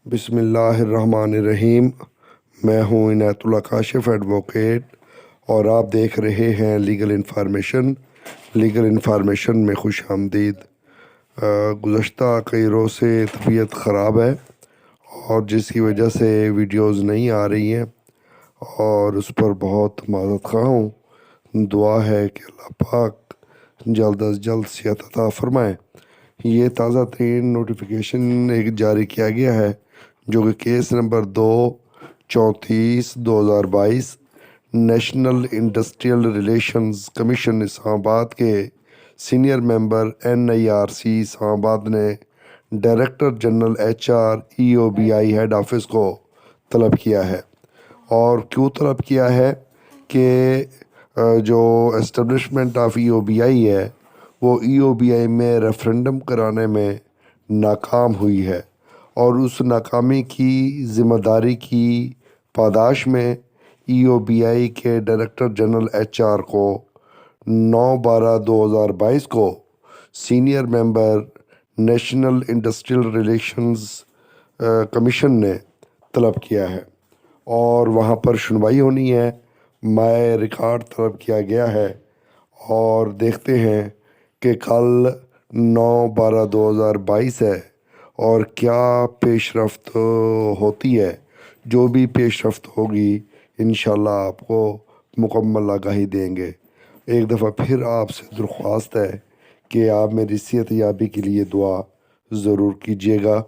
بسم اللہ الرحمن الرحیم۔ میں ہوں عنایت اللہ کاشف ایڈووکیٹ اور آپ دیکھ رہے ہیں لیگل انفارمیشن میں خوش آمدید۔ گزشتہ کئی روز سے طبیعت خراب ہے اور جس کی وجہ سے ویڈیوز نہیں آ رہی ہیں اور اس پر بہت معذرت خواہ ہوں۔ دعا ہے کہ اللہ پاک جلد از جلد صحت عطا فرمائے۔ یہ تازہ ترین نوٹیفیکیشن ایک جاری کیا گیا ہے جو کہ case number 234/2022 national industrial relations commission Islamabad آباد کے سینئر ممبر NIRC اسلام آباد نے director general HR EOBI head office کو طلب کیا ہے۔ اور کیوں طلب کیا ہے کہ جو اسٹیبلشمنٹ آف EOBI ہے وہ EOBI میں ریفرنڈم کرانے میں ناکام ہوئی ہے اور اس ناکامی کی ذمہ داری کی پاداش میں EOBI کے ڈائریکٹر جنرل HR کو 9/12/2022 کو senior member national industrial relations commission نے طلب کیا ہے اور وہاں پر سنوائی ہونی ہے۔ مائع ریکارڈ طلب کیا گیا ہے اور دیکھتے ہیں کہ کل 9/12/2022 ہے اور کیا پیش رفت ہوتی ہے۔ جو بھی پیش رفت ہوگی انشاءاللہ آپ کو مکمل آگاہی دیں گے۔ ایک دفعہ پھر آپ سے درخواست ہے کہ آپ میری صحت یابی کے لیے دعا ضرور کیجیے گا۔